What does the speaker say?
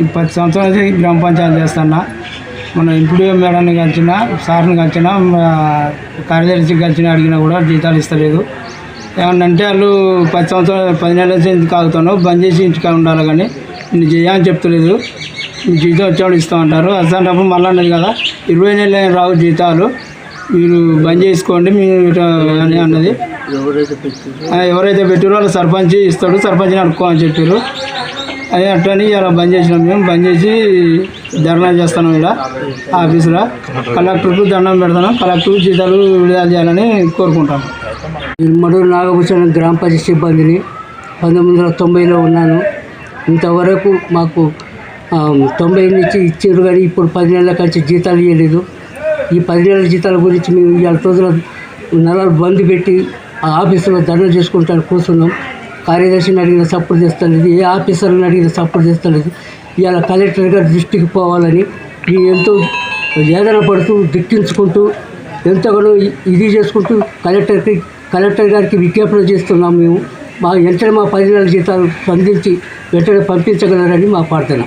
10 సంవత్సరాల నుంచి గ్రామ పంచాయతీ చేస్తున్నా. మన ఎంపీడీఓ మేడాన్ని కలిసిన, సార్ని కలిసిన, కార్యదర్శికి కలిసిన అడిగినా కూడా జీతాలు ఇస్తలేదు. ఏమన్నంటే వాళ్ళు 10 సంవత్సరాలు 10 నెలల నుంచి ఎందుకు ఆగుతున్నావు, బంద్ చేసి ఇంటికి ఉండాలి కానీ నేను చేయని చెప్తలేదు. జీతం వచ్చేవాడు ఇస్తామంటారు. అసలు మళ్ళీ అన్నది కదా 20 నెలలు రావు జీతాలు, మీరు బంద్ చేసుకోండి మీరు అని అన్నది. ఎవరైతే పెట్టారో వాళ్ళు సర్పంచ్ ఇస్తాడు, సర్పంచ్ని అడుక్కోమని చెప్పారు. అదే అట్లని ఇలా బంద్ చేసినాం. మేము బంద్ చేసి ధర్నా చేస్తున్నాం. ఇలా ఆఫీసులో కలెక్టర్కు దండం పెడతాం. కలెక్టర్ జీతాలు విడుదల చేయాలని కోరుకుంటాం. మడూరు నాగభూషణ గ్రామ పంచాయతీ సిబ్బందిని 1990లో ఉన్నాను. ఇంతవరకు మాకు 90 నుంచి ఇచ్చారు కానీ ఇప్పుడు 10 నెలల కంచి జీతాలు ఇవ్వలేదు. ఈ 10 నెలల జీతాల గురించి మేము ఇవాళ రోజుల నెలలు బంద్ పెట్టి ఆ ఆఫీసులో ధర్నా చేసుకుంటాను కూర్చున్నాం. కార్యదర్శిని అడిగిన సపోర్ట్ చేస్తలేదు, ఏ ఆఫీసర్ని అడిగిన సపోర్ట్ చేస్తలేదు. ఇవాళ కలెక్టర్ గారి దృష్టికి పోవాలని ఎంతో వేదన పడుతూ దిక్కించుకుంటూ ఎంతగానో ఇది చేసుకుంటూ కలెక్టర్ గారికి విజ్ఞాపన చేస్తున్నాం. మేము వెంటనే మా 10 నెలల జీతాలు స్పందించి వెంటనే పంపించగలరని మా ప్రార్థన.